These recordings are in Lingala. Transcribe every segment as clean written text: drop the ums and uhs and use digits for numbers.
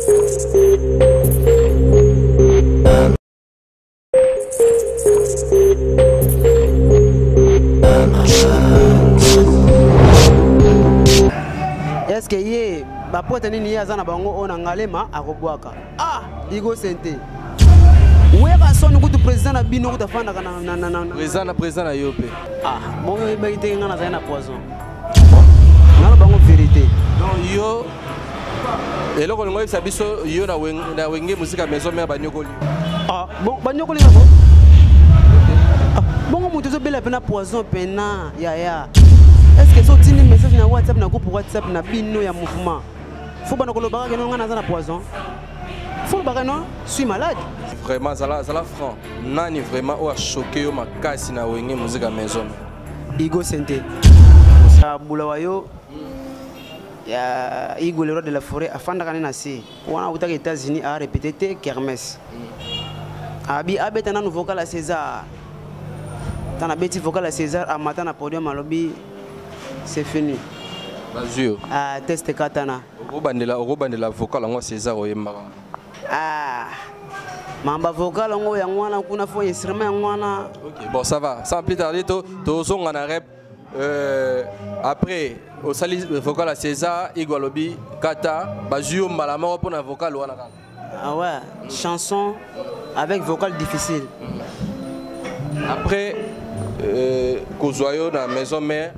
Est-ce que yé ba pote nini yaza na bango ona ngalema akobwaka Igo Sente weka soni kutu président na bino kutafanda kana président na yope bon ba ite ngana za na poison ngana bango vérité non yo eloko ngo isa biso yo na wenge musika maison mère banyokoli bon banyokoli ngako bongo mutu zo bela pena poison pena ya est-ce que so tini message na WhatsApp na groupe WhatsApp na bino ya mouvement faut bana kolobaka ke ngana za na poison faut baka non suis malade vraiment zala franc nani vraiment o a choqué yo makasi na wenge musika maison Igo Sente bula wayo ya Igo le roi de la forêt afanda kana na si wana utaka États-Unis a répété kermesse abi abeta na vocal à César tana beti vocal à César a matin na podium alobi c'est fini bazio test katana okobandela vocal ngo César oyemba mamba vocal ngo ya ngwana kuna fo instrument ngwana OK bon ça va sans plus tarder to zonga na rep après au sali vocal à César Igo alobi kata bazio mbala moko pona vocal wana kaka ouais chanson avec vocal difficile après Kozoyo dans la maison mère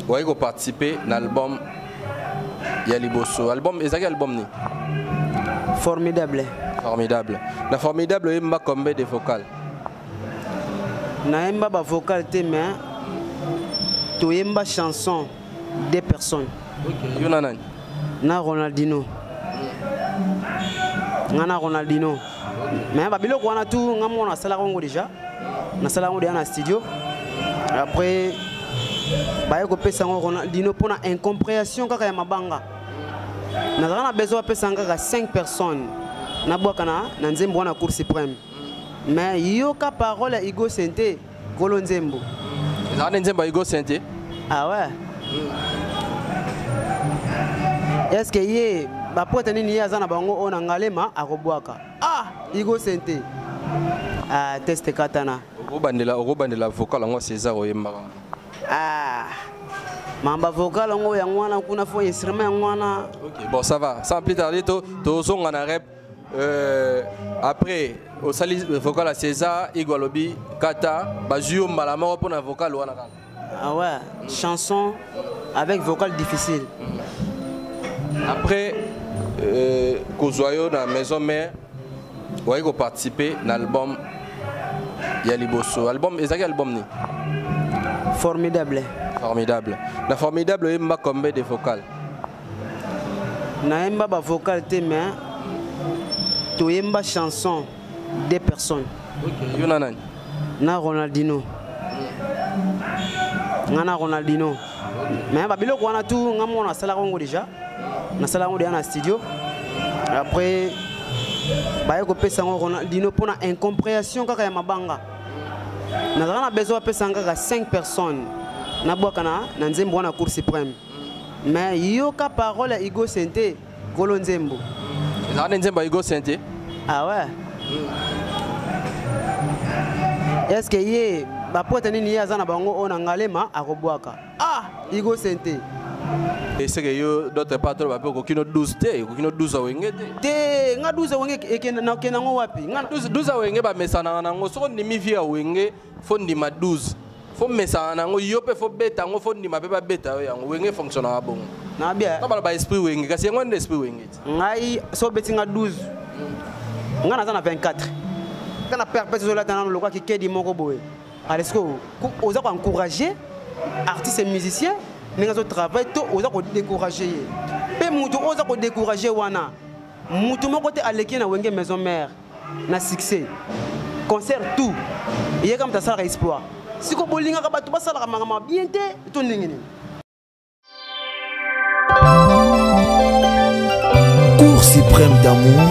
ouais go participer dans l'album Yaliboso album ezaki album ni formidable la formidable yemba combien de vocal na yemba ba vocal te mais to yemba chanson des personnes OK yo nani na Ronaldinho ngana Ronaldinho mais ba biloko wana tu ngamona sala kongo déjà na sala ngo na studio après ba yeko pesa ngo Ronaldinho pona incompréhension kaka ya mabanga na zana besoin pesa ngaka 5 personnes na bwakana na nzembo wana cour suprême mais yo ka parole ya Igo Sente golo nzembo zana nzembo Igo Sente ouais est-ce que yé ba pote nini yaza na bango ona ngalema akobwaka Igo Sente test katana okobandela vocal ngo César oyemba mamba vocal ngo ya ngwana kuna fo instrument ngwana OK bon ça va sans plus tarder to zonga na rep après au sali vocal à César Igo alobi kata bazio mbala moko pona vocal wana kaka ouais chanson avec vocal difficile après Kozoyo dans la maison mère ouais go participer dans l'album Yaliboso album ezaki album ni formidable la formidable yemba combien de vocal na yemba ba vocal te mais to yemba chanson des personnes OK yo nani na Ronaldinho ngana Ronaldinho mais ba biloko wana tu ngamona sala kongo déjà na sala ngo na studio après ba yeko pesa ngo Ronaldinho pona incompréhension kaka ya mabanga na zana besoin pesa ngaka 5 personnes na bwakana na nzembo wana cour suprême mais yo ka parole ya Igo Sente golo nzembo zana nzembo Igo Sente ouais est-ce que yé ba pote nini yaza na bango ona ngalema akobwaka Igo Sente et c'est que yo d'autres patron ba ko kino 12 te ko kino 12 wenge te nga 12 wenge ekena na kena ngo wapi nga 12 wenge ba mesana na ngo soko ndimi via wenge fo ndima 12 fo mesana na ngo yo pe fo beta ngo fo ndima pe ba beta yo yango wenge fonctionne ba bon na bien na ba esprit wenge kasi ngo ndé esprit wenge ngai so beti nga 12 nga na 24 kana perpète zola tana lokwa ki kedi moko boye est-ce que oza ko encourager artistes et musiciens ninga zo travail to oza ko décourager pe mutu oza ko décourager wana mutu moko te aleki na wenge maison mère na succès concert tout yé comme ta sala espoir siko bolinga ka batu basala ka mangama bien te to ningini Cour suprême d'amour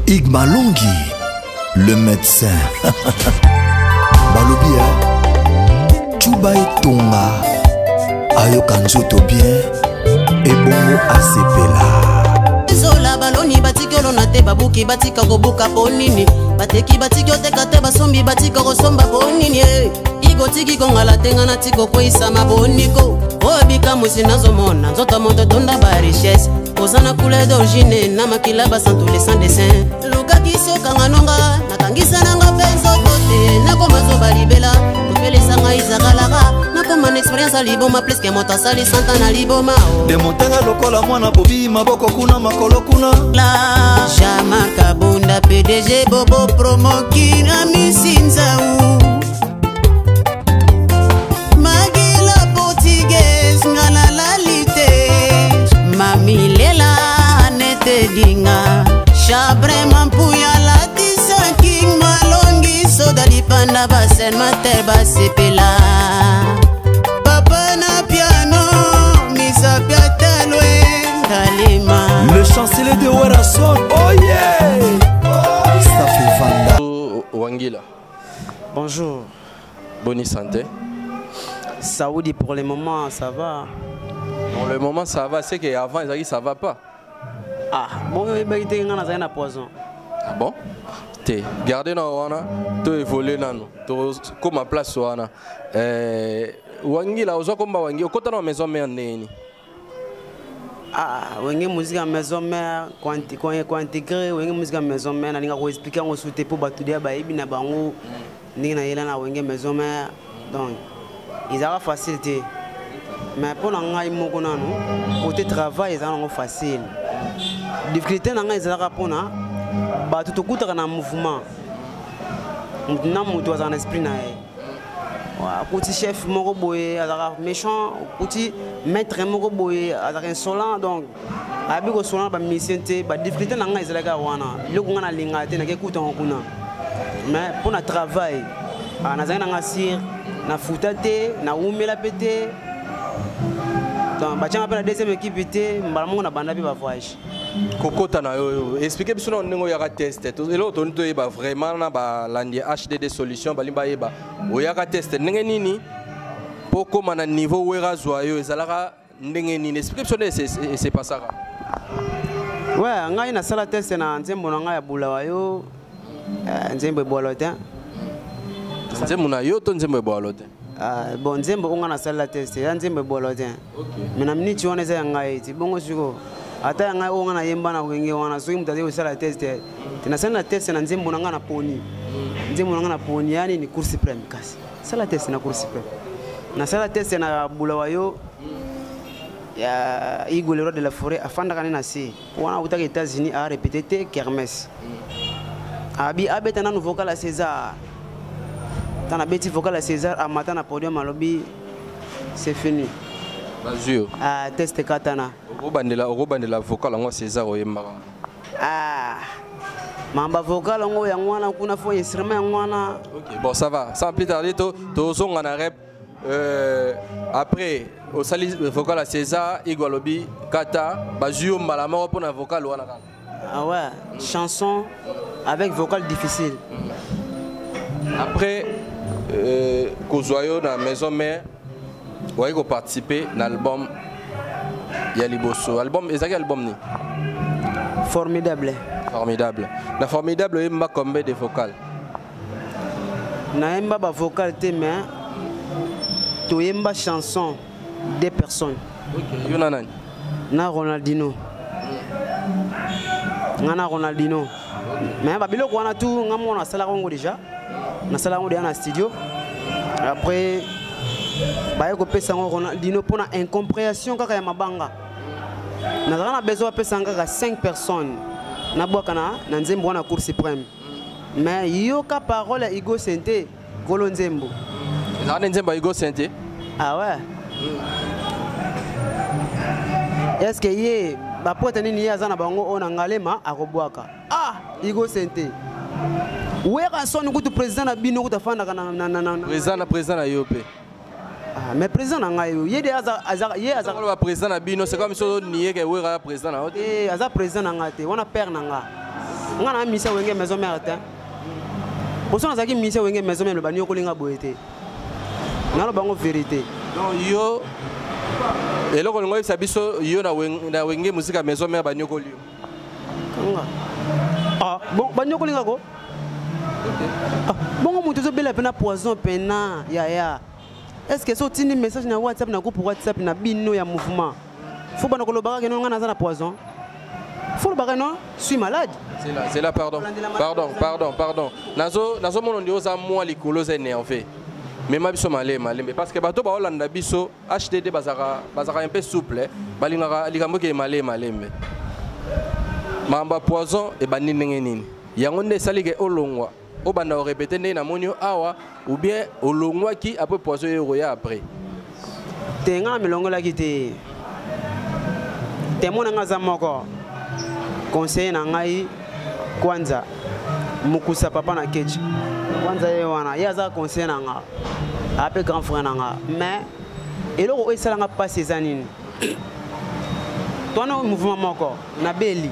Igma Longi le médecin Balobia Chuba Etonga Ayoka nzoto bien et bongo asepela solo na te babuki batika kobuka ponini bateki batiki oteka te basombi batika kosomba ponini igotiki kongala tenga na tiko koisa maboniko obika musi nazomona nzoto moto tonda ba richesse kozana couleur d'origine na makila basantu les sans dessin luka kisoka nganonga nakangisa nanga penzo kote nakoma zoba libela topelesa ngai zakalaka nakoma experience aliboma plus que moto asali santa na liboma de montenga lokola mwana bobi maboko kuna makolo kuna la Jean-Marc Bunda PDG Bobo Promo Kina Misinzau Magila Portuguese ngana la lite Mami Lela nete dinga Chabre mampuya la tisa king malongi soda lipanda basen mater basepela Papa na piano misa piatalwe kalima le chancelier de Werason, oh yeah! Ça fait Vanda. Wangila. Bonjour. Bonne santé. Saoudi, pour le moment, ça va. Pour le moment, ça va. C'est qu'avant, ils ont dit ça va pas. Ah, bon, il y a un poison. Ah bon? T'es gardé dans Wana, tu évolué dans nous. Tu comme ma place Wana. Wangila, aux comme Wangila, quand on a maison mère néni. Ah, wenge musique à maison mère, quand intégré, wenge musique à maison mère, n'inga ko expliquer on souhaite pour batudia ba ibi na bango, n'inga yela na wenge maison mère, donc ils ont facilité. Mais pour n'anga imoko nanu, côté travail ils ont facile. Difficulté n'anga ils ont rapona, ba tout kuta na mouvement. Maintenant mutu azana esprit na ye. Petit chef moko boye azaka méchant, petit maître moko boye azaka insolent donc abi ko solent ba mission te ba difficulté na ngai ezalaka wana loko ngana linga te na ke kuta kuna mais pour na travail na zanga na sir na futa te na umela pete donc ba changa pe na deuxième équipe te mbala mongo na banda bi ba voyage kokota na yo expliquer biso na ndenge yaka test et l'autre on te ba vraiment na ba landi HDD solution balimba yeba oyaka test ndenge nini pour comment na niveau wera zoyo ezalaka ndenge nini explication c'est pas ça ouais ngai na sala test na nzembo na ngai ya bulawa yo nzembo bolote nzembo na yo to nzembo bolote bon nzembo onga na sala test ya nzembo bolote mais na minute on eza ngai ti bongo siko ata ngai onga na yemba na wenge wana so mutade usala test tina sana test na nzembo na ngai na poni nzembo na ngai na poni yani ni course supreme kasi sala test na course supreme na sala test na bulawa yo ya Igor le roi de la forêt afanda kana si wana utaka États-Unis a répété kermesse abi abeta na vocal à César tana beti vocal à César a matin na podium alobi c'est fini bazio test katana okobandela vocal ngo César oyemba mamba vocal ngo ya ngwana kuna fo instrument ngwana OK bon ça va sans plus tarder to songa na rep après au sali vocal à César Igor lobi kata bazio malama pour na vocal wana ah ouais chanson avec vocal difficile après Kozoyo dans maison mère ouais ko participer dans l'album ya liboso album ezaki album ni formidable na formidable yemba combien de vocal na yemba ba vocal te mais to yemba chanson des personnes OK yo nani na Ronaldinho ngana Ronaldinho mais ba biloko wana tu ngamona sala kongo déjà na sala ngo dans studio après baye ko pesa ngo Ronaldinho pour na incompréhension kaka ya mabanga na zana besoin pesa ngaka 5 personnes na boka na nzembo wana cour suprême mais yo ka parole Igo Sente golo nzembo ezana nzembo Igo Sente ah ouais est-ce que yé ba pote nini yazana bango ona ngalema akobwaka Igo Sente wera son kutu président na bino kutafanda na président na yope mais président na ngai yé de aza le président na bino c'est comme si on nié que wera président na aza président na ngate wana père na nga ngana misa wenge maison mère ta bosona zaki misa wenge maison mère le banyo kolinga boyete ngalo bango vérité non yo eloko ngo sabiso yo na wenge musique maison mère banyo kolio Ah, bon, banyokolinga ko. Bon, on te bela pena poison pena ya. Est-ce que so tini message na WhatsApp na groupe WhatsApp na bino ya mouvement? Faut pas que le baga que non ngana za poison. Faut le baga non, suis malade. C'est là pardon. Nazo mon ndio za moi likolo za énervé. Mais ma biso malé mais parce que bato ba Hollande biso HDD bazaka un peu souple, balingaka likambo ke malé mais. Mamba poison et banini nini. Yango nde salike olongwa. Obanda o répéter né na monio awa ou bien olongwa qui après poison yoya après. Tenga melongola ki te. Temona nga za moko. Conseil na ngai kwanza mukusa papa na kechi. Kwanza ye wana yaza conseil na nga. Ape grand frère na nga. Mais eloko esala nga passer zanini. Tona mouvement moko na beli.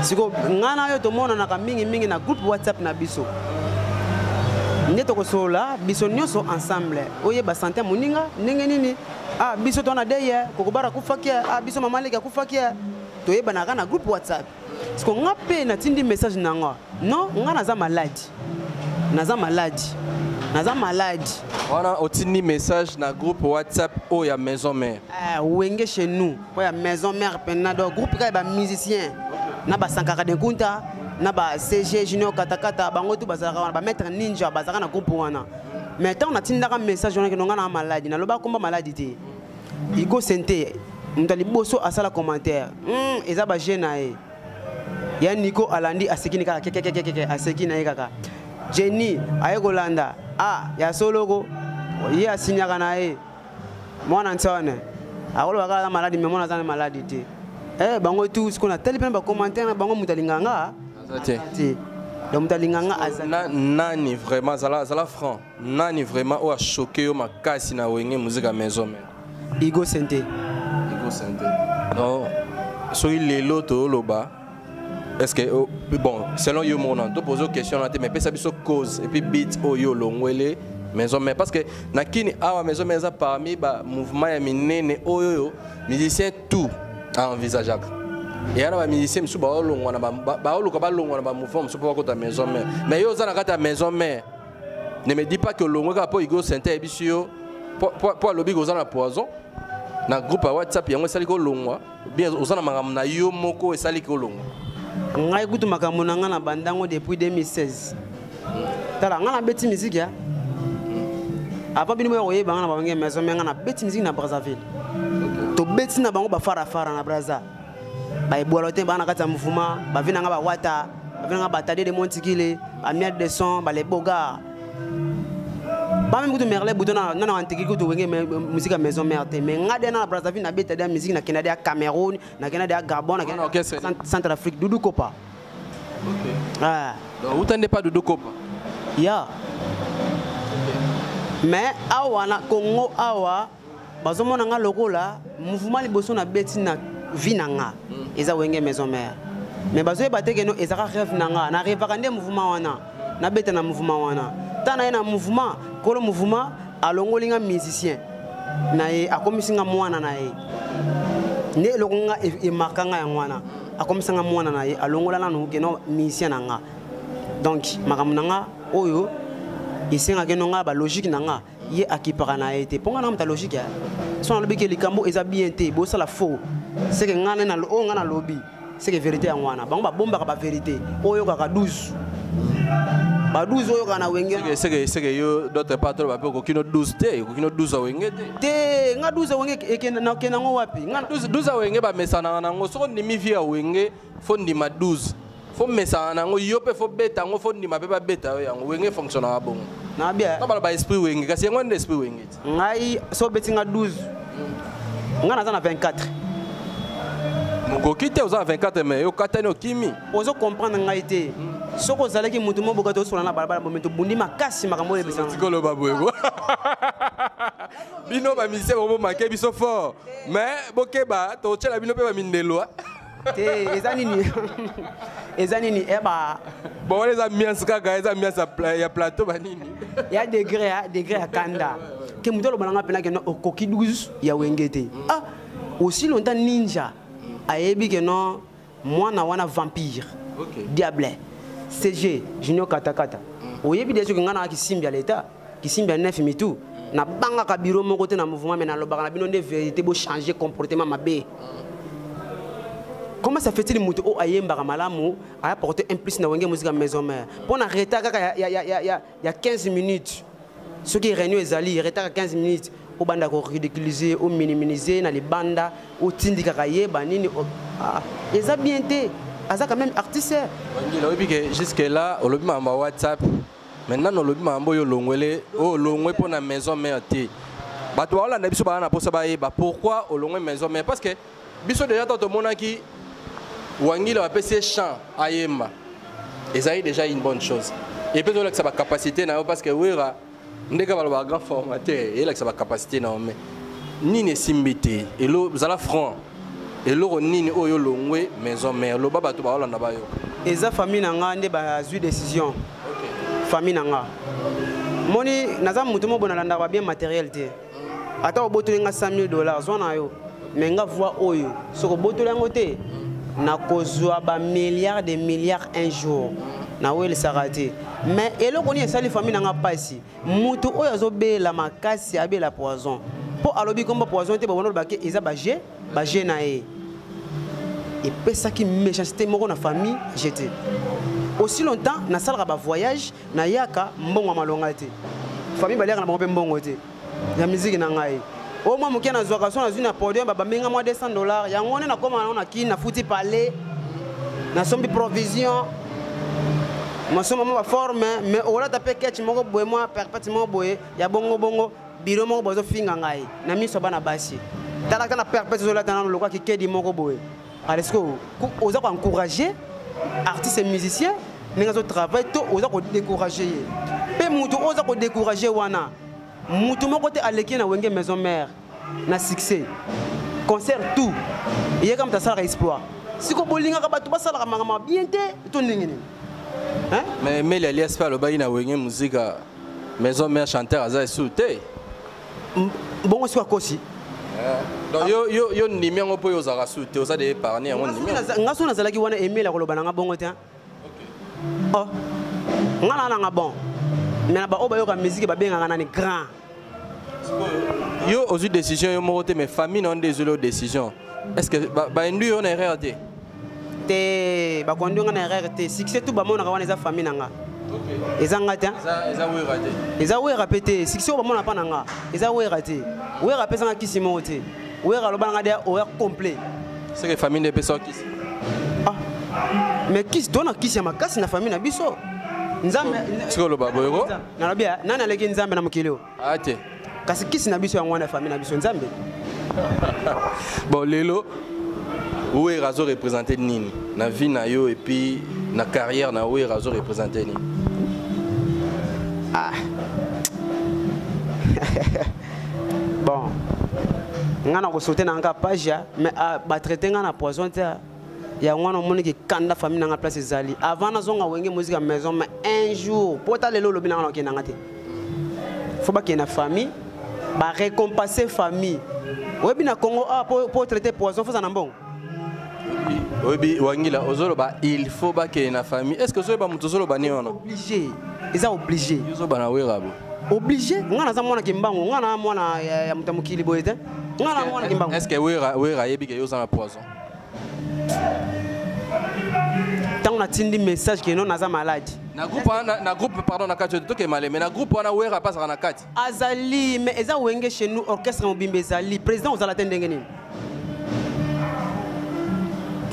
Siko ngana yo to mona na mingi na groupe WhatsApp na biso. Neto ko sola biso nyoso ensemble. Oye ba santé moninga ndenge nini? Ah biso tona deye kokobara kufakia. Ah biso mama leka kufakia. To yeba na groupe WhatsApp. Siko ngape na tindi message na nga. Non, nga naza malade. Naza malade. Wana otini message na groupe WhatsApp o ya maison mère. Ah wenge chez nous. O ya maison mère pena do groupe ka ba musicien. Na ba sankaka de kunta, na ba CG Junior Katakata, bango tu bazaka ba maître ninja bazaka na groupe wana. Mais tant on a tindaka message on que non na maladie, na loba komba maladie te. Igo sente, mutali boso asala commentaire. Eza ba jeune e. Ya Nico Alandi asekini kaka keke asekina e kaka. Jenny ayegolanda. Ah, ya sologo. Ye asinyaka na e. Mwana ntone. Akolo bakala maladie mais mwana zana maladie te. Eh bango tout ce qu'on a tel plein ba commentaire na bango mutalinganga azati donc mutalinganga azati nani vraiment zala franc nani vraiment o a choqué yo makasi na wenge musique maison mais Igo Sente non so il est l'autre loba est-ce que bon selon yo mon on te pose question là mais pesa biso cause et puis beat o yo longwele maison mais parce que nakini awa maison mais parmi ba mouvement ya minene oyo musicien tout envisageable. Et alors, les musiciens sont pas longs, mouvement, sont pas côté maison mère. Mais ils ont la maison mère. Ne me dis pas que le long pour Igo Sente bisio pour lobby aux la poison. Na groupe WhatsApp yango sali ko long bien aux na mangam na yo moko sali ko long. Ngai kutu makambo na nga na bandango depuis 2016. Tala nga na beti musique ya. Apa bino mo yeba nga na bangi maison mère nga na beti musique na Brazzaville. To beti na bango ba fara na Brazza. Ba ibwalote ba na kata mouvement, ba vina nga ba wata, ba vina nga ba tade de montikile, ba miel de son, ba les boga. Ba même kutu merle butona na antiki kutu wenge musique maison mère te, mais nga de na Brazzaville na beta de musique na Canada, Cameroun, na Canada, Gabon, na Canada, Centrafrique, Doudou Kopa. OK. Ah. Donc vous tenez pas Doudou Kopa. Ya. Mais awa na Congo awa bazomona nga lokola mouvement liboso na beti na vie na nga eza wenge maison mère mais bazoye bateke no ezaka rêve na nga na rêve kande mouvement wana na beta na mouvement wana tana na mouvement kolo mouvement alongolinga musicien na ye akomisinga mwana na ye ne lokonga e makanga ya mwana akomisinga mwana na ye alongola na no keno musicien na nga donc makamuna nga oyo isenga keno nga ba logique na nga ye akipaka na été ponga na mta logique ya so na lobi ke likambo eza bien te bo sala faux c'est que ngana na o ngana lobi c'est que vérité ya ngwana bango ba bomba ka ba vérité oyo kaka 12 ba 12 oyo kana wenge c'est que yo d'autres patron ba ko kino 12 te ko kino 12 wenge te nga 12 wenge ekena na kena ngo wapi nga 12 wenge ba mesana na ngo so ni mi via wenge fo ndima 12 fo mesana na ngo yo pe fo beta ngo fo ndima pe ba beta yo yango wenge fonctionne ba bongo na bien na bala ba esprit wenge kasi ngo nde esprit wenge ngai so beti nga 12 nga na za na 24 moko kite oza 24 mais yo katani okimi ozo comprendre ngai te soko zalaki mutu mo bokato sola na balabala momento bundi makasi makambo le bisa tikolo babwego bino ba mise bo make biso fort mais bokeba to chela bino pe ba mindelo te ezanini eba bon les ambiance kaka les ambiance ya plateau banini ya degré ya kanda ke mutu lo balanga pena ke no okoki 12 ya wengete ah aussi longtemps ninja ayebi ke no moi na wana vampire diable CG Junior Katakata oyebi déjà que ngana ki simbi à l'état qui simbi à 9 mitu na banga ka bureau mon côté na mouvement mais na lobaka na bino de vérité bo changer comportement mabé. Comment ça fait-il mutu o ayemba malamu a apporter un plus na wenge musique à maison mère pour na retard il y a 15 minutes ceux qui réunion ezali retard 15 minutes au banda ko ridiculiser au minimiser na les banda au tindika kayeba nini eza bien té aza quand même artiste wangila obi que jusque là au lobby mamba WhatsApp maintenant au lobby mamba yo longwele o longwe pour na maison mère té bato wala na biso ba na posa ba yeba pourquoi au longwe maison mère parce que biso déjà tout le monde qui wangila va passer chant ayemba ezali déjà une bonne chose et peut être que ça va capacité na parce que wera ndeka ba grand formateur et là que ça va capacité na mais nini simbité et lo zala franc et lo nini oyo longwe maison mère lo baba to ba holanda ba yo eza famille nanga nde ba zui décision famille nanga moni naza mutu mo bona landa ba bien matériel té ata oboto nga $100,000 zona yo mais nga voix oyo soko boto lango té na kozwa ba milliards de milliards un jour na wel sarate mais eloko ni esali famille nanga pasi mutu oyo azobela makasi abela poison po alobi komba poison te bono ba ke eza ba G na e et pesa ki méchanceté moko na famille j'étais aussi longtemps na salaka ba voyage na yaka mbongo malonga te famille baleka na bombe mbongo te ya musique na ngai au moins mokia na zwaka so na zuna podium ba menga moi $200 ya ngone na koma na ki na futi parler na sombi provision ma somo ma forme mais ola tape ketch moko boye moi perpétuellement boye ya bongo biro moko bozo finga ngai na miso bana basi tala kana perpétuellement la tana lokwa ki kedi moko boye est-ce que oza ko encourager artistes et musiciens ninga zo travail to oza ko décourager pe mutu oza ko décourager wana mutu moko te aleki na wenge maison mère na succès concert tout yé comme ta sala exploit siko bolinga ka batu basala mangama bien te to ningini hein mais l'alias pas le bayi na wenge musique maison mère chanteur aza souté bongo siko kosi donc yo ndimi ngo po yo za souté oza de épargner ngo ndimi ngaso na zalaki wana aimer la koloba nga bongo te oh ngala nga bon mais ba oba yo ka musique ba benga nani grand yo aux décisions yo moko te mais famille non désolé aux décisions est-ce que ba ndu on erreur te ba kondo nga na erreur te succès tout ba mona ka wana za famille nanga ezanga te eza wera pété succès ba mona pa nanga eza wera te wera pesa nga kisimo te wera loba nga dia oya complet c'est que famille de personnes qui mais qui donne qui c'est ma casse na famille na biso nzambe siko lo baboyego na lobia nana leki nzambe na mukilio ate kasi kisi na biso yango na famille na biso nzambe bon lelo où est razo représenter nini na vie na yo et puis na carrière na où est razo représenter nini bon ngana ko sauter na nga page mais ba traiter ngana poison te ya ngwana moni ki kanda famille na nga place ezali avant na zonga wenge musique à maison mais un jour pota lelo lobi na nga ke nanga te faut ba ke na famille ba récompenser famille webi na Congo pour traiter poison faut ça na mbongo webi wangila ozolo ba il faut ba ke na famille est-ce que zo ba mutu zolo ba ni ona obligé eza obligé yo zo ba na werabo obligé ngana za mwana kimbango ngana mwana ya mutamukili boyete ngana mwana kimbango est-ce que wera yebi ke yo za na poison tant on a tindi message que non naza malade na groupe pardon na kati to ke malé mais na groupe wana wera passe na kati azali mais eza wenge chez nous orchestre mobimbe ezali président ozala tendenge nini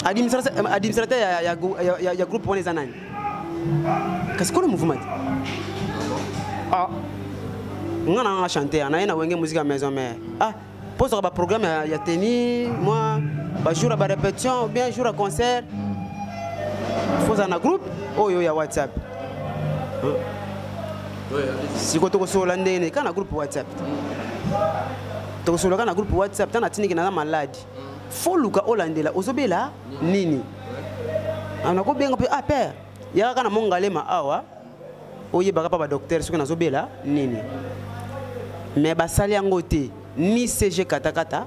administrateur ya groupe wana eza nani kasi kono mouvement ngana nga chanter na yena wenge musique à maison mais pose ba programme ya tennis moi ba jour ba répétition ou bien jour à concert faut ça na groupe oyo ya WhatsApp siko to ko so landene kana groupe WhatsApp to ko so kana groupe WhatsApp tana tiniki na malade faut luka olandela ozobela nini ana ko benga pe père ya kana mongalema awa oye baka pa ba docteur siko nazobela nini mais basali yango te ni CG katakata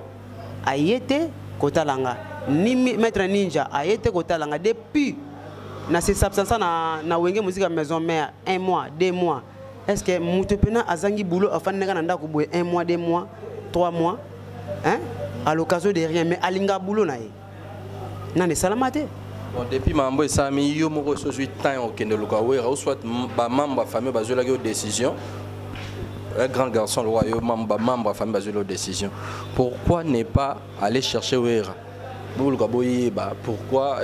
ayete kotalanga ni maître ninja a été kotalanga depuis na se substance na wenge musique à maison mère 1 mois 2 mois. Est-ce que Moutepena azangi boulot afin de gagner 1 mois 2 mois 3 mois hein à l'occasion de rien mais alinga boulot na ye nane salamate. Bon, depuis mambo esami yo moko so 8 ans au kende lokawera ou soit ba membre famille bazola yo décision un grand garçon le roi yo membre famille bazola décision. Pourquoi ne pas aller chercher wera? Pourquoi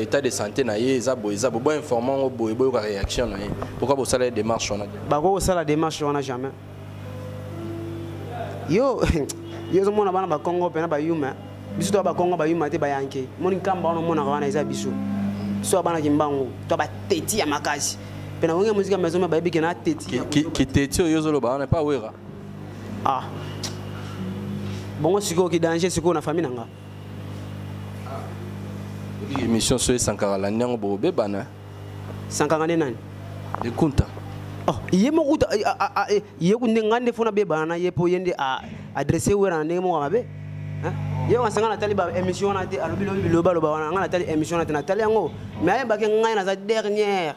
état de santé na ye za bo informant bo réaction na ye? Pourquoi vous salez démarche on a? Ba ko sala démarche on a jamais. Yo yo mona bana ba Congo pena ba yuma. Biso to ba Congo ba yuma te ba yanke. Moni kamba on mona wana eza biso. So bana kimbango to ba teti ya makasi. Pena wonge musique maison ba yebi kena teti. Ki teti yo zolo ba on pas wera. Ah. Bongo siko ki danger siko na famille nanga. Émission sur Sankara la nyango bobe bana. Sankara ne nani? De kunta. Oh, iye mo kuta iye ku ngande fona be bana ye po yende a adresser wera ne mo mabe. Hein? Ye wa sangana tali ba émission na te alobi loba wana ngana tali émission na te na tali yango. Mais aye ba ke ngai na za dernière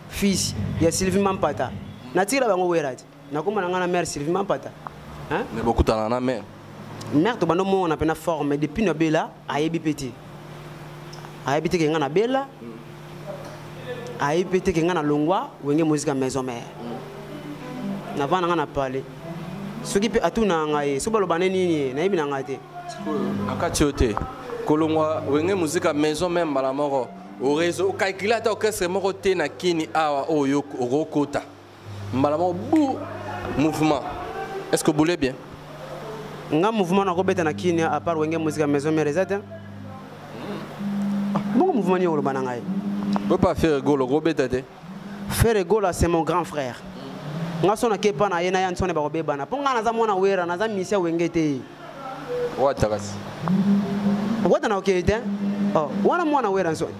fils ya Sylvie Mampata. Na tira bango wera ti. Na kuma na ngana mère Sylvie Mampata. Hein? Mais beaucoup ta na mère. Mère to bando mo na pena forme depuis no bela ayebi petit. Ayebi te ngana bela. Ayebi te ngana longwa wenge musique maison mère. Na vana ngana parler. Soki pe atuna ngai so balo baneni ni na yebi na ngate. Akatiote. Kolongwa wenge musique maison mère mbala moko. Au réseau calculateur orchestre moko te na kini awa oyo rokota. Mbala moko bou mouvement. Est-ce que vous voulez bien? Nga mouvement na ko beta na kini à part wenge musique maison mère ezata. Bon mouvement ni olobana ngai. Peut pas faire golo robetete. Faire golo c'est mon grand frère. Nga sona ke pa na yena ya nsone ba ko bebana. Po nga na za mona wera na za misia wengete. Watakas. Wata na okete. Oh, wana mwana wera nsone.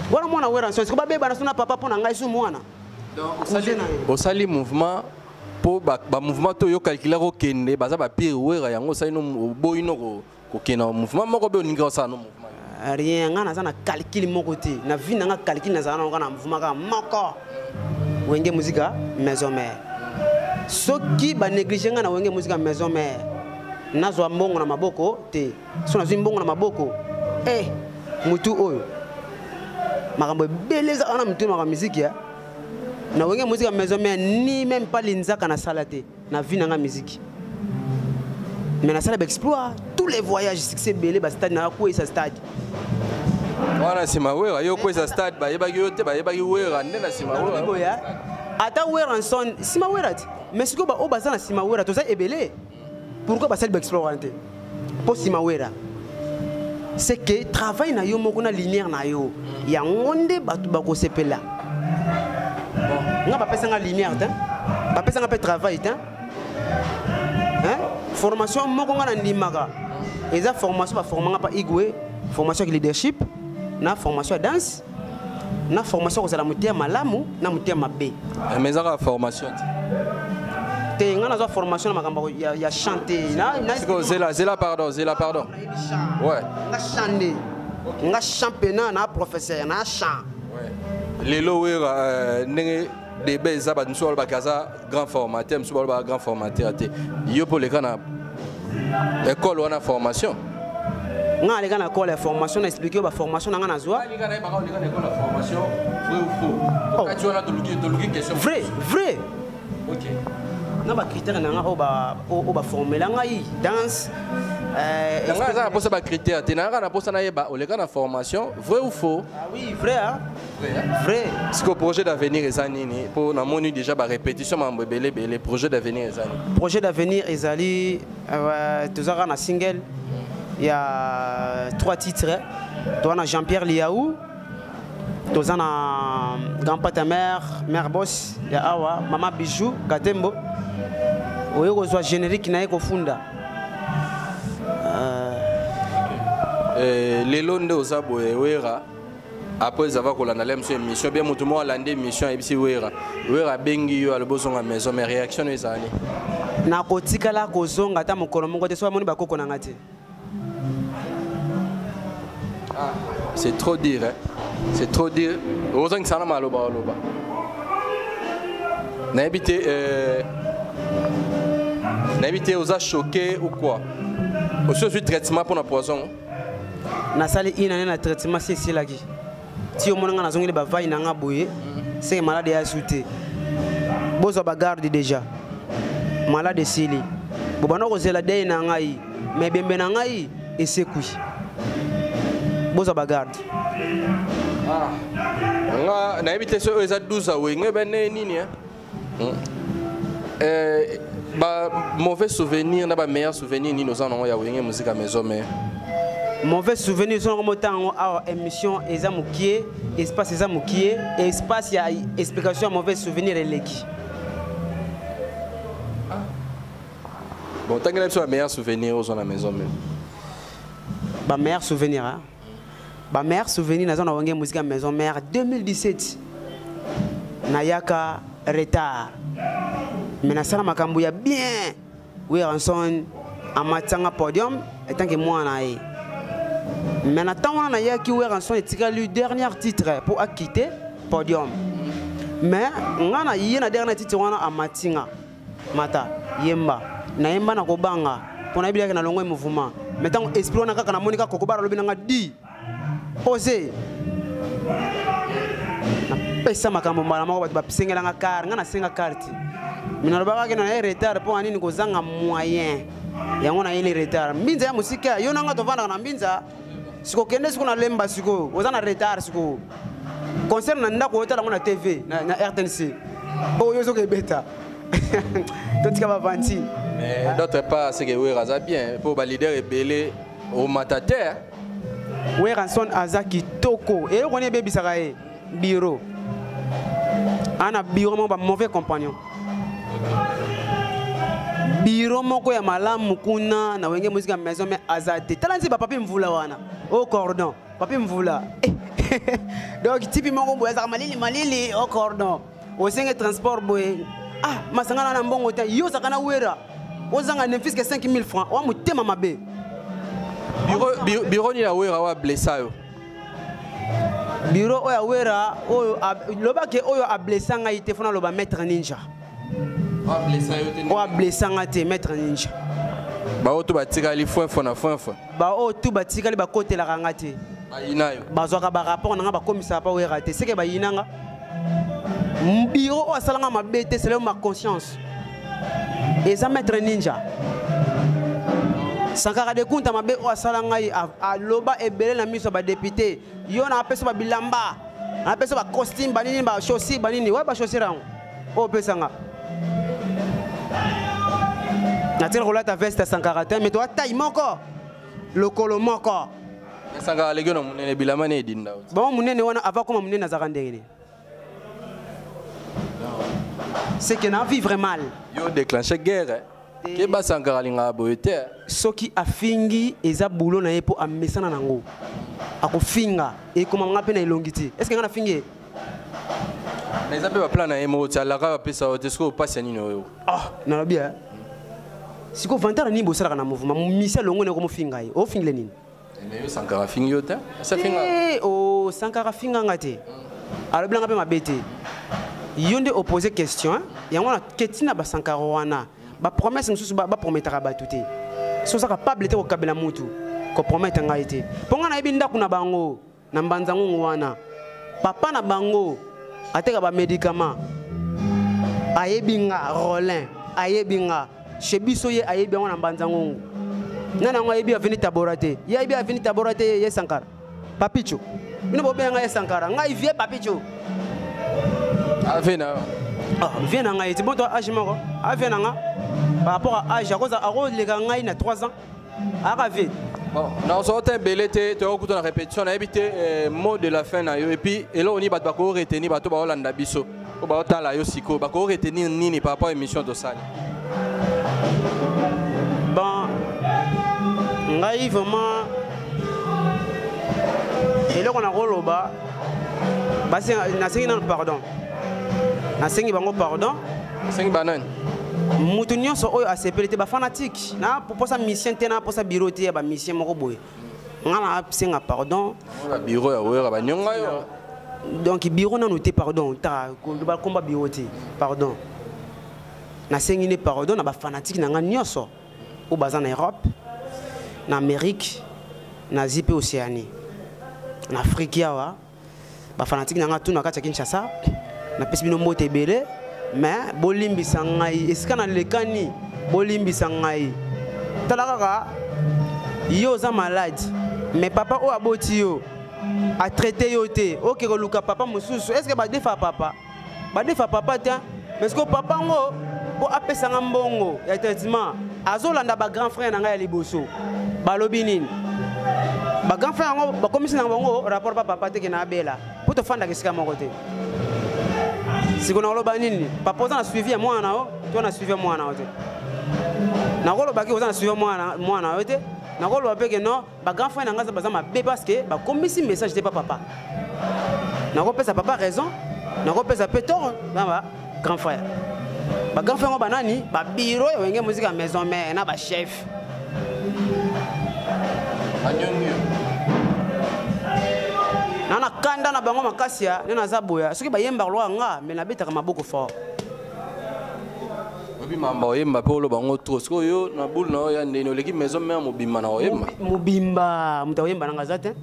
Wana mwana wera nsone. Ko ba bebana sona papa po na ngai su mwana. Donc osali mouvement po ba mouvement to yo calculer ko kende baza ba pire wera yango sa ino boyino ko kena mouvement moko be oninga sa no mouvement. Rien nga na za na calcul moko te. Na vie na nga calcul na za na nga na mouvement ka moko. Wenge musique maison mère. Soki ba négliger nga na wenge musique maison mère. Nazo mbongo na maboko te. So na mbongo na maboko. Mutu oyo. Makambo beleza ana mutu na musique ya. Na wenge musique maison mère ni même pas linzaka na salate na vie na nga musique. Mais na salle d'exploit, tous les voyages succès belé ba stade na ko isa stade. Wana sima wera yo ko isa stade ba yeba yo te ba yeba yo wera ndena sima wera. Ata wera son sima wera ti. Mais siko ba o ba na sima wera to za ebelé. Pourquoi ba salle d'exploit ante? Po sima wera. C'est que travail na yo moko na linéaire na yo. Ya ngonde batu ba ko sepela. Nga ba pesa nga linéaire ta. Ba pesa nga pe travail ta. Hein? Formation moko nga na ndimaka. Eza formation ba formanga pa igwe, formation de leadership, na formation danse, na formation ko sala mutia malamu, na mutia mabe. Mais ça formation. Te nga na zo formation na makamba ya chanter. Zela pardon. Ouais. Nga chanter. Nga championnat na professeur na chant. Ouais. Lelo wera ndenge des belles abats nous sommes bakaza grand formateur nous sommes grand formateur te yo pour les kana école on a formation nga les kana école formation na expliquer ba formation na nga na zwa les kana école formation vrai ou faux quand tu as de question vrai OK na ba critère na nga o ba former la nga yi danse nga za posa ba critère te na nga posa na yeba o les kana formation vrai ou faux ah oui vrai hein vrai. Est-ce que le projet d'avenir est anini pour na moni déjà ba répétition mambo belé belé projet d'avenir est anini. Projet d'avenir est ali tozara na single il y a 3 titres. Toi na Jean-Pierre Liaou, tozana grand pata mère boss ya awa mama Bijou Katembo. Oyo ko générique na eko funda. Lelo nde ozabo wera après avoir qu'on a l'émission émission bien tout le monde a l'émission et puis wera bengi yo alobozonga maison mais réaction les années na kotika la kozonga ta mokolo moko te so moni bakoko na ngati C'est trop dire, hein. C'est trop dire. Heureusement que ça n'a pas mal. N'habitez aux a choqué ou quoi? Aussi, je traitement pour la poison. Na salle un traitement c'est là qui. Si on m'a dit que va ina ngaboye, c'est malade à sauter. Bozo bagarde déjà. Malade sili. Bobano ko zela dei na ngai, mais bembe na ngai et c'est kui. Bozo bagarde. Nga na habité so eza 12 awe ngebe nini ba mauvais souvenir na ba meilleur souvenir ni nos en ya wenge musique à maison mais mauvais souvenir sont comme temps à émission eza mukie espace eza mukie espace ya explication mauvais souvenir eleki. Bon tant que la meilleur souvenir aux en la maison mais ba meilleur souvenir hein. Ba meilleur souvenir na zona wenge musique à maison mère 2017 nayaka retard mais na sala makambo ya bien oui ranson amatanga podium etant que moi na e mais na temps na yaki oui ranson etika le dernier titre pour quitter podium mais ngana yena dernier titre wana amatinga mata yemba na yemba na kobanga pona bila na longo mouvement mais tant esprit na kaka na monika kokobara lobi nga di osé na pesa makambo mala mako ba pisengela nga car nga na senga carte mina lobaka ke na retard po anini kozanga moyen yango na ile retard mbinza ya musika yo nanga tovanda na mbinza siko kende siko na lemba siko ozana retard siko concert na ndako otala ngona TV na RTNC o yo soke beta totika ba vanti mais d'autre part c'est que oui raza bien pour ba leader rebelle au matataire oui ranson azaki toko et on est baby sakae bureau ana bureau mo ba mauvais compagnon bureau moko ya malamu kuna na wenge musique maison mais azate talanzi ba papi mvula wana au cordon papi mvula donc tipi moko boya za malili au cordon au senge transport boy masangana na mbongo ta yo sakana wera ozanga ne fiske 5000 francs wa mutema mabe bureau ni la wera wa blessa yo bureau oya wera oyo lobake oyo a blessa nga ite fona loba maître ninja o blessa nga te maître ninja ba oto batika li foin ba oto batika li bakotela kanga te ayinayo bazwaka ba rapport nanga ba komisa pa wera te seke ba yinanga bureau o asalanga mabete c'est ma conscience et ça maître ninja Sankara de Kunta mabe o asalanga a loba ebele na miso ba député yo na peso ba bilamba na peso ba costume banini ba chaussure banini wa ba chaussure rango o pesanga na tele rolata veste Sankara te mais toi taille moko le colo moko Sankara lego na munene bilamba ne dinda bon munene wana ava comme munene na zakandele c'est que na vivre mal yo déclencher guerre ke ba Sankara linga boyete soki afingi eza bulo na yepo amesana nango akofinga e koma nga pe na elongiti est-ce que nga na fingi na eza pe ba plan na emo ti alaka ba pesa o tesko passe nini oyo na lobi siko vantara ni bosala na mouvement misa longo ne ko mo finga ye o fingile nini mais yo Sankara fingi yo ta ça finga o Sankara finga ngate alo blanga pe mabete yonde opposer question yango na ketina ba Sankara wana ba promesse nsusu ba promettra ba tuté so ça capable te ko kabela mutu ko promettre ngai te ponga na ibinda kuna bango na mbanza ngungu wana papa na bango ateka ba médicament ayebinga Rolin ayebinga chebiso ye ayebi wana mbanza ngungu nana ngo ayebi aveni taborate ye ayebi aveni taborate ye Sankara papicho bino bobenga ye Sankara ngai vie papicho avena viens en Haïti, bon toi âge moko, viens en par rapport à âge, à cause les gars na 3 ans, arrivé. Bon, non, ça a belé tu as écouté la répétition, on a évité mot de la fin na yo et puis et là on y va pas retenir bato ba Hollanda biso, ko ba ta la yo siko, ba ko retenir nini par rapport à émission de salle. Bon, ngai vraiment et là on a roloba, bah c'est na sengi na pardon. Na sengi bango pardon sengi banane mutu nyonso oyo asepelete ba fanatique na pour ça mission te na pour ça bureau te ba mission moko boye ngana senga pardon la bureau ya wera ba nyonga yo donc bureau na noté pardon ta ba combat bureau ti pardon na sengi ne pardon na ba fanatique na nga nyonso au baza na Europe na Amérique na Asie pe Océanie na Afrique yawa ba fanatique na nga tuna kati ya Kinshasa na pesi bino mbote belé mais bolimbisa ngai eska na lekani bolimbisa ngai talaka yo za malade mais papa o aboti yo a traité yo te OK ko luka papa mususu est-ce que ba defa papa ta mais que papa ngo po apesa ngambongo ya traitement azolanda ba grand frère na ngai ya liboso balobi nini ba grand frère ngo ba komisi na bongo rapport papa te ke na bela po to fanda kesika moko te siko na loba nini papa za na suivi mwana o to na suivi mwana o te na kolo baki oza na suivi mwana o te na kolo ba peke non ba grand frère na ngaza baza mabe parce que ba komisi message te papa na ko pesa papa raison na ko pesa petor ba grand frère ba grand frère ngo banani ba biro ya wenge musique maison mère na ba chef nana kanda na bango makasi ya nena za boya soki bayemba lo nga mais na betaka maboko fort obi mamba oyemba pe lo bango trop siko yo na boule na ya ndeno leki maison mère mobimba na oyemba mobimba mutawemba nanga za te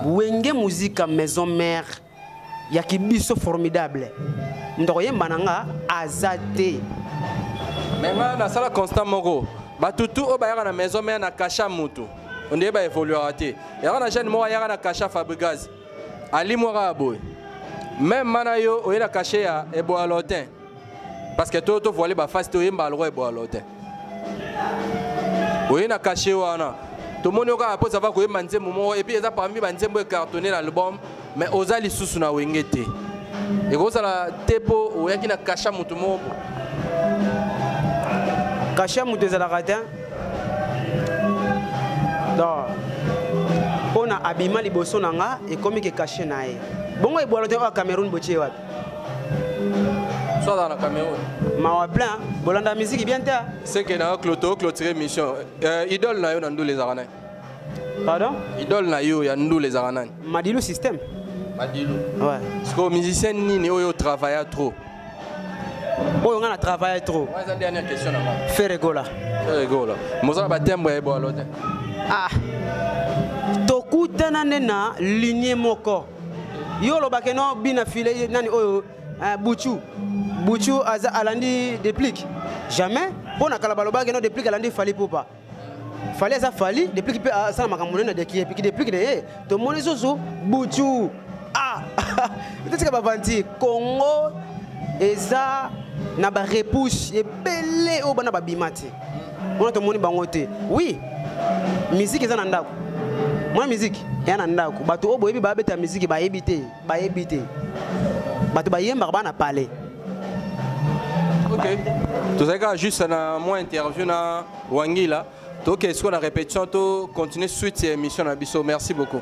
wenge musique maison mère ya kibiso formidable mutakoyemba nanga azate menga na sala constant moko batutu o bayaka na maison mère na kasha mutu on est ba évoluer raté et on a jeune moi yaka na kasha Fabregas ali moi boy même manayo o ina caché ya ebo alotin parce que toto voler ba face to yemba alro ebo alotin o ina caché wana to monyo ka po ça va ko yemba nzembo mo et puis eza parmi ba nzembo cartonné l'album mais ozali susu na wengete et ko sala tepo o yaki na kasha mutu mo kasha mutu za la ratin donc on a abima liboso nanga et comme que caché nae bongo e bolote au Cameroun botie wapi soit dans le Cameroun ma wa plein bolanda musique bien ta c'est que na clôturer mission idole na yo na ndou les arana pardon idole na yo ya ndou les arana Madilu système Madilu ouais parce que musicien ni oyo travailler trop oyo ngana travailler trop ouais c'est dernière question là faire rigola moza ba tembo e bo alote ah tokutana nena lignée moko yo lo bakeno bina file nani oyo buchu aza alandi déplique jamais pona kala baloba keno déplique alandi fali popa fali aza fali déplique pe ça makambo na de qui déplique de to moni soso buchu ah peut-être que ba vanti Congo eza na ba repousse et belé o bana ba bimati on to moni bango te oui musique eza na ndako moi musique ya na ndako bato o boyebi ba beta musique ba yebite bato ba yemba ba na parler OK tout ça juste na moi interview na Wangila to que est-ce qu'on a répétition to continuer suite cette émission na biso merci beaucoup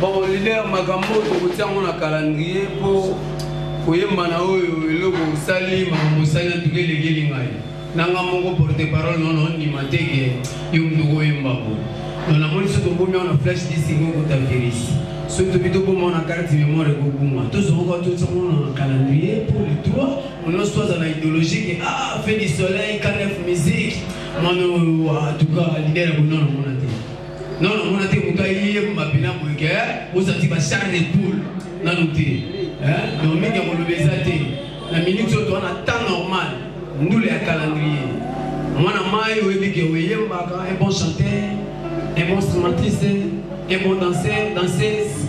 Bon, leader makambo tokotia na calendrier pour koyemba na oyo eloko osali makambo osali na tuke legeli ngai nanga moko porte parole non ndima teke yo mtu koyemba ko na moni soto bomi na flash disingo kota virus soto bito bomo na carte mémoire ko buma to zo ko to na calendrier pour le tour on a soit dans idéologie que fait du soleil canef musique mano en tout cas leader ko non mon ate non mon ate ko kai mabina ko ke vous ati ba charne poule na noté hein non mingi ko lobezate la minute to na temps normal ndule ya calendrier mwana mai oyebike oyemba ka un bon chanteur un bon instrumentiste un bon danseuse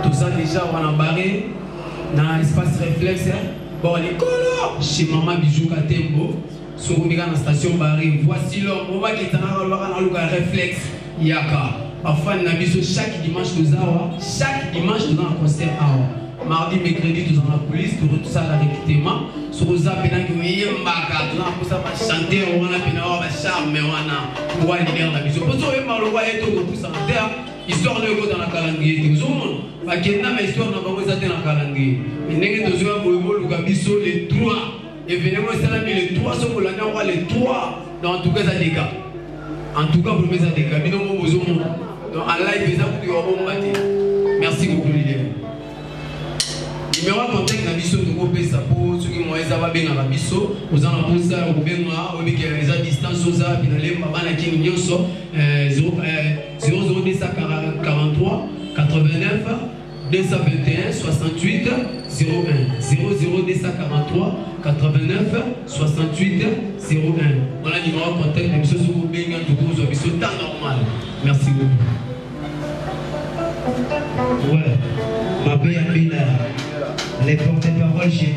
tout ça déjà on a barré dans espace réflexe bon l'école chez maman Bijou Katembo sur une station barré voici l'homme on va quitter na réflexe yaka enfin na biso chaque dimanche nous awa chaque dimanche nous avons un concert awa mardi mercredi nous avons la police tout ça la recrutement sur za pena que yembaka nous avons ça va chanter on a pena wa charme wana pour leader na biso poto e malwa eto ko tout ça histoire de go dans la calendrier nous avons ba kenda ma histoire na bango za te na calendrier ndenge tozo boyebo luka biso les 3 et venez-moi ça les 3 sont pour l'année on va les 3 dans tout cas ça des cas en tout cas pour mes des cas bino mo bozo mo donc en live ça pour yo ngati merci beaucoup leader numéro contact na biso to ko pesa po soki mo eza ba benga ba biso ozana posa ko benga obi ke eza distance oza binalemba bana ki nyonso 00243 89 221 68 01 00243 89 68 01 voilà numéro contact de biso so ko benga to ko zo biso temps normal merci beaucoup ouais ma belle les porte-paroles génie.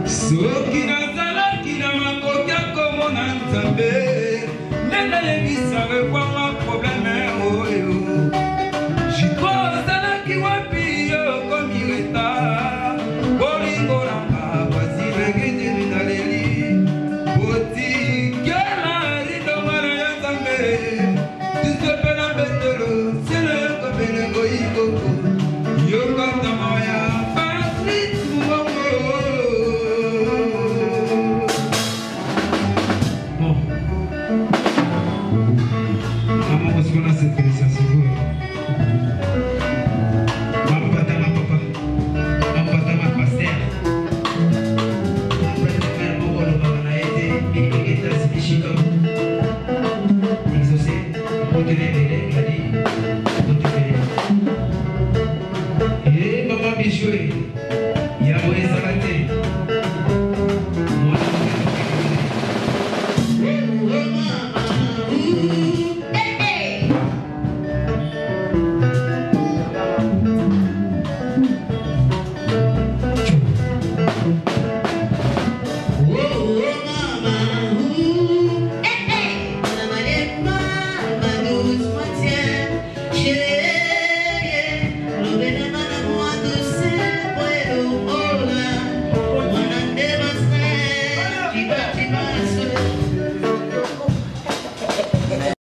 soki nazalaki na makoki akomona nzambe nde nayebisaka kwanga